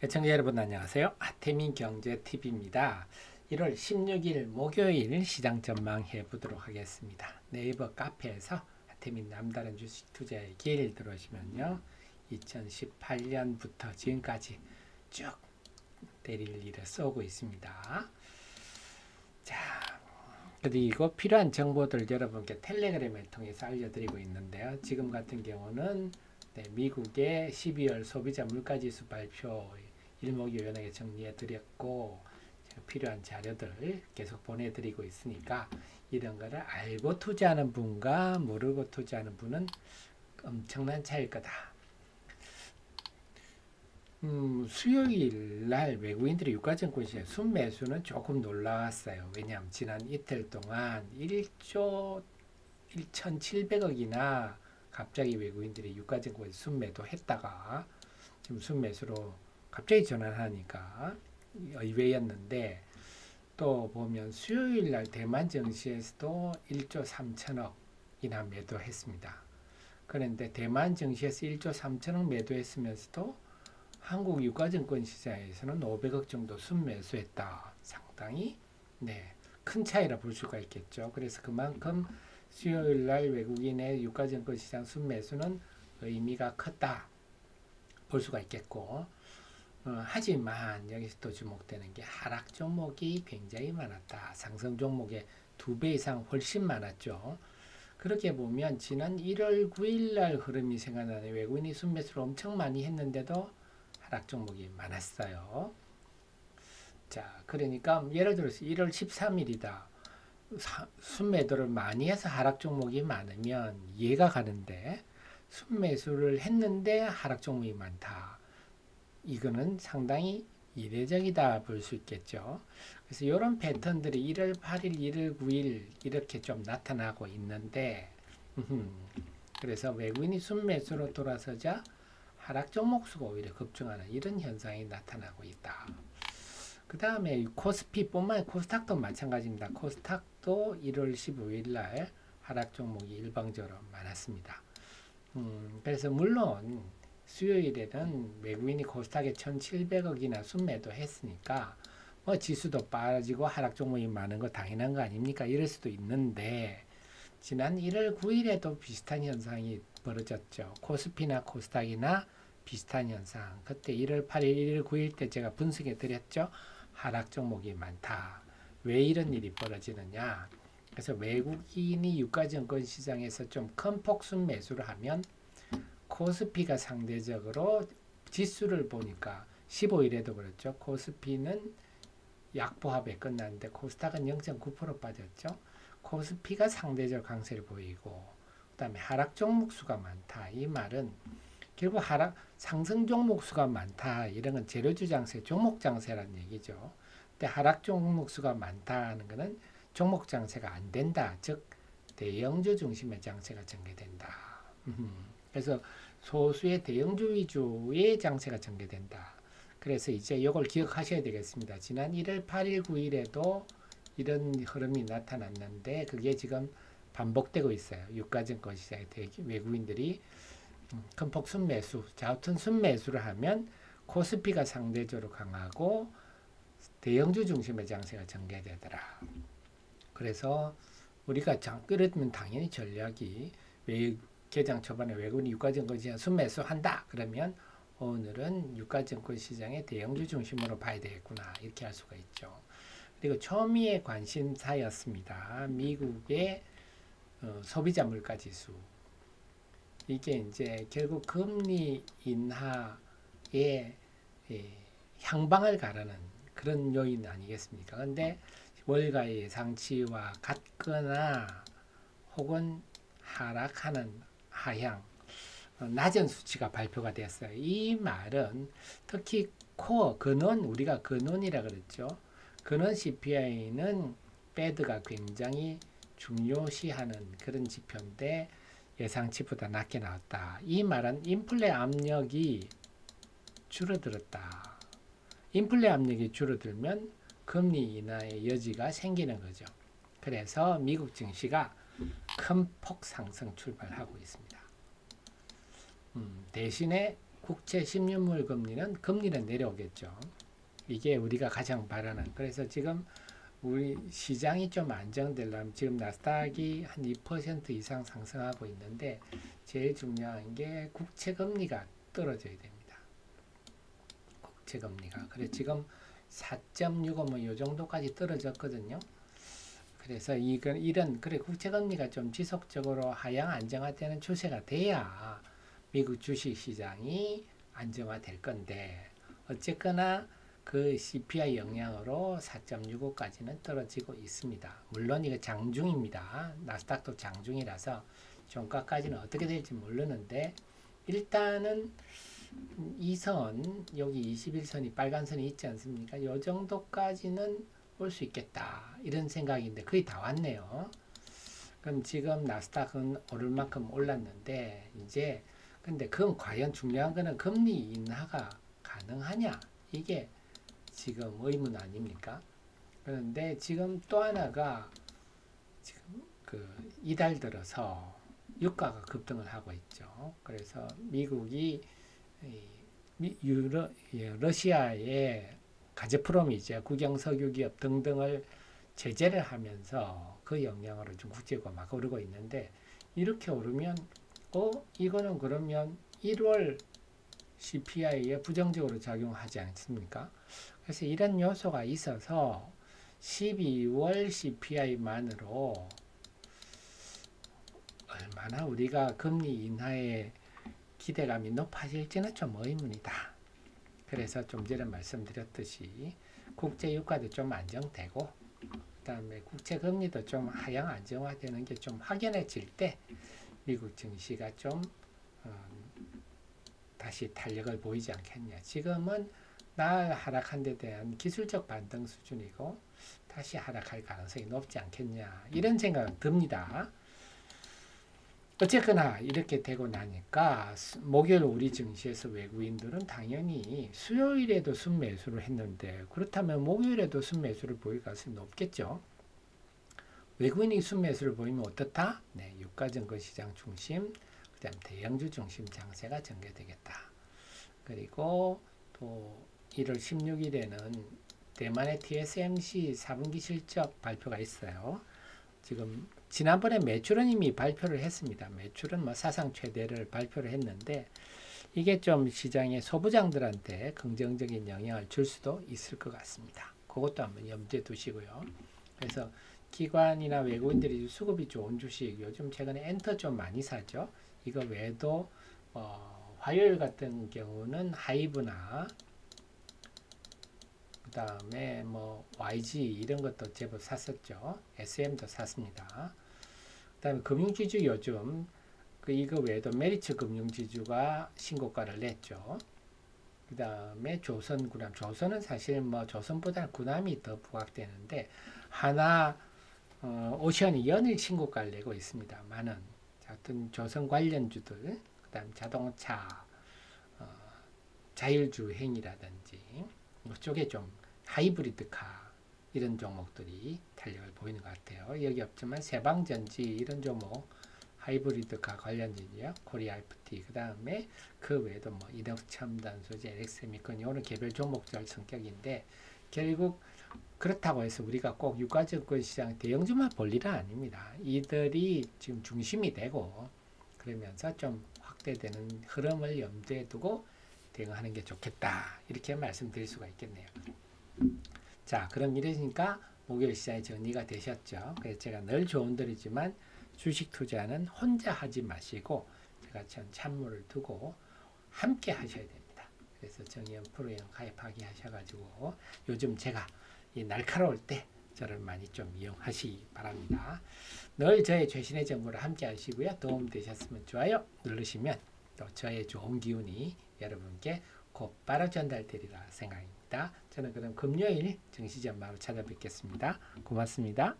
애청자 여러분 안녕하세요. 하태민 경제TV입니다. 1월 16일 목요일 시장 전망해 보도록 하겠습니다. 네이버 카페에서 하태민 남다른 주식 투자의 길 들어오시면요. 2018년부터 지금까지 쭉 때릴 일을 쏘고 있습니다. 자, 그리고 필요한 정보들 여러분께 텔레그램을 통해서 알려드리고 있는데요. 지금 같은 경우는 미국의 12월 소비자 물가지수 발표 일목요연하게 정리해 드렸고 필요한 자료들 계속 보내드리고 있으니까 이런 거를 알고 투자하는 분과 모르고 투자하는 분은 엄청난 차이일 거다. 수요일 날 외국인들의 유가증권 시장 순매수는 조금 놀라웠어요. 왜냐하면 지난 이틀 동안 1조 1,700억이나 갑자기 외국인들이 유가증권 순매도 했다가 지금 순매수로 갑자기 전환하니까 의외였는데, 또 보면 수요일 날 대만 증시에서도 1조 3천억이나 매도했습니다. 그런데 대만 증시에서 1조 3천억 매도했으면서도 한국 유가증권 시장에서는 500억 정도 순매수했다. 상당히 큰 차이라 볼 수가 있겠죠. 그래서 그만큼 수요일 날 외국인의 유가증권 시장 순매수는 의미가 컸다 볼 수가 있겠고, 하지만 여기서 또 주목되는 게 하락 종목이 굉장히 많았다. 상승 종목의 2배 이상 훨씬 많았죠. 그렇게 보면 지난 1월 9일 날 흐름이 생각나는 외국인이 순매수를 엄청 많이 했는데도 하락 종목이 많았어요. 자, 그러니까 예를 들어서 1월 13일이다. 순매도를 많이 해서 하락 종목이 많으면 이해가 가는데, 순매수를 했는데 하락 종목이 많다. 이거는 상당히 이례적이다 볼 수 있겠죠. 그래서 이런 패턴들이 1월 8일, 1월 9일 이렇게 좀 나타나고 있는데, 그래서 외국인이 순매수로 돌아서자 하락 종목 수가 오히려 급증하는 이런 현상이 나타나고 있다. 그 다음에 코스피뿐만 아니라 코스닥도 마찬가지입니다. 코스닥도 1월 15일 날 하락 종목이 일방적으로 많았습니다. 그래서 물론 수요일에는 외국인이 코스닥에 1,700억이나 순매도 했으니까 지수도 빠지고 하락 종목이 많은 거 당연한 거 아닙니까? 이럴 수도 있는데, 지난 1월 9일에도 비슷한 현상이 벌어졌죠. 코스피나 코스닥이나 비슷한 현상. 그때 1월 8일, 1월 9일 때 제가 분석해 드렸죠. 하락 종목이 많다. 왜 이런 일이 벌어지느냐? 그래서 외국인이 유가증권 시장에서 좀 큰 폭 순매수를 하면 코스피가 상대적으로 지수를 보니까 15일에도 그렇죠. 코스피는 약보합에 끝났는데 코스닥은 0.9% 빠졌죠. 코스피가 상대적 강세를 보이고, 그 다음에 하락 종목 수가 많다. 이 말은 결국 상승 종목 수가 많다. 이런 건 재료주 장세, 종목 장세라는 얘기죠. 근데 하락 종목 수가 많다는 것은 종목 장세가 안 된다. 즉 대형주 중심의 장세가 전개된다. 그래서 소수의 대형주 위주의 장세가 전개된다. 그래서 이제 이걸 기억하셔야 되겠습니다. 지난 1월 8일, 9일에도 이런 흐름이 나타났는데 그게 지금 반복되고 있어요. 유가증권 시장에 외국인들이 큰폭 순매수, 좌우튼 순매수를 하면 코스피가 상대적으로 강하고 대형주 중심의 장세가 전개되더라. 그래서 우리가 그러면 당연히 전략이 개장 초반에 외국인이 유가증권 시장 순매수한다. 그러면 오늘은 유가증권 시장의 대형주 중심으로 봐야 되겠구나. 이렇게 할 수가 있죠. 그리고 초미의 관심사였습니다. 미국의 소비자 물가지수. 이게 이제 결국 금리 인하의 향방을 가르는 그런 요인 아니겠습니까? 근데 월가의 예상치와 같거나 혹은 하락하는 하향, 낮은 수치가 발표가 되었어요. 이 말은 특히 코어, 근원, 우리가 근원이라 그랬죠. 근원 CPI는 패드가 굉장히 중요시하는 그런 지표인데 예상치보다 낮게 나왔다. 이 말은 인플레 압력이 줄어들었다. 인플레 압력이 줄어들면 금리 인하의 여지가 생기는 거죠. 그래서 미국 증시가 큰 폭 상승 출발하고 있습니다. 대신에 국채 10년물 금리는 내려오겠죠. 이게 우리가 가장 바라는. 그래서 지금 우리 시장이 좀 안정되려면 지금 나스닥이 한 2% 이상 상승하고 있는데 제일 중요한 게 국채 금리가 떨어져야 됩니다. 국채 금리가. 그래 지금 4.65 뭐 요 정도까지 떨어졌거든요. 그래서 이런 그래 국채 금리가 좀 지속적으로 하향 안정화되는 추세가 돼야 미국 주식 시장이 안정화될 건데 어쨌거나 그 CPI 영향으로 4.65까지는 떨어지고 있습니다. 물론 이거 장중입니다. 나스닥도 장중이라서 종가까지는 어떻게 될지 모르는데 일단은 이 선, 여기 21선이 빨간 선이 있지 않습니까? 이 정도까지는 올 수 있겠다. 이런 생각인데 거의 다 왔네요. 그럼 지금 나스닥은 오를 만큼 올랐는데 이제 근데 그건 과연 중요한 거는 금리 인하가 가능하냐? 이게 지금 의문 아닙니까? 그런데 지금 또 하나가 지금 그 이달 들어서 유가가 급등을 하고 있죠. 그래서 미국이 러시아의 가즈프롬이죠. 국영석유기업 등등을 제재를 하면서 그 영향으로 좀 국제유가 막 오르고 있는데 이렇게 오르면 이거는 그러면 1월 CPI에 부정적으로 작용하지 않습니까? 그래서 이런 요소가 있어서 12월 CPI만으로 얼마나 우리가 금리 인하에 기대감이 높아질지는 좀 의문이다. 그래서 좀 전에 말씀드렸듯이 국제유가도 좀 안정되고 그 다음에 국채금리도 좀 하향 안정화되는 게 좀 확연해질 때 미국 증시가 좀 다시 탄력을 보이지 않겠냐. 지금은 날 하락한 데 대한 기술적 반등 수준이고 다시 하락할 가능성이 높지 않겠냐. 이런 생각은 듭니다. 어쨌거나 이렇게 되고 나니까 목요일 우리 증시에서 외국인들은 당연히 수요일에도 순매수를 했는데 그렇다면 목요일에도 순매수를 보일 가능성이 높겠죠. 외국인이 순매수를 보이면 어떻다? 네, 유가증권시장 중심, 그 다음 대형주 중심 장세가 전개되겠다. 그리고 또 1월 16일에는 대만의 TSMC 4분기 실적 발표가 있어요. 지금 지난번에 매출은 이미 발표를 했습니다. 매출은 뭐 사상 최대를 발표를 했는데 이게 좀 시장의 소부장들한테 긍정적인 영향을 줄 수도 있을 것 같습니다. 그것도 한번 염두에 두시고요. 그래서 기관이나 외국인들이 수급이 좋은 주식 요즘 최근에 엔터 좀 많이 사죠. 이거 외에도 화요일 같은 경우는 하이브나 그 다음에 뭐 YG 이런 것도 제법 샀었죠. SM도 샀습니다. 그 다음에 금융지주 요즘 이거 외에도 메리츠 금융지주가 신고가를 냈죠. 그 다음에 조선군함. 조선은 사실 뭐 조선보다는 군함이 더 부각되는데 하나 오션이 연일 신고가를 내고 있습니다. 많은 하여튼 조선 관련주들 그 다음 자동차 자율주행이라든지 이쪽에 좀 하이브리드카 이런 종목들이 탄력을 보이는 것 같아요. 여기 없지만 세방전지 이런 종목 하이브리드카 관련주죠. 코리아 FT 그 다음에 그 외에도 뭐 이덕첨단소재, LX미컨 이런 개별 종목들 성격인데 결국 그렇다고 해서 우리가 꼭 유가증권 시장 대형주만 볼 일은 아닙니다. 이들이 지금 중심이 되고 그러면서 좀 확대되는 흐름을 염두에 두고 대응하는 게 좋겠다. 이렇게 말씀드릴 수가 있겠네요. 자, 그럼 이러니까 목요일 시장이 정리가 되셨죠. 그래서 제가 늘 조언드리지만 주식 투자는 혼자 하지 마시고 제가 참모를 두고 함께 하셔야 됩니다. 그래서 정의연 프로그램 가입하기 하셔가지고 요즘 제가 이 날카로울 때 저를 많이 좀 이용하시기 바랍니다. 늘 저의 최신의 정보를 함께 하시고요. 도움되셨으면 좋아요 누르시면 또 저의 좋은 기운이 여러분께 곧바로 전달되리라 생각입니다. 저는 그럼 금요일 증시전망으로 찾아뵙겠습니다. 고맙습니다.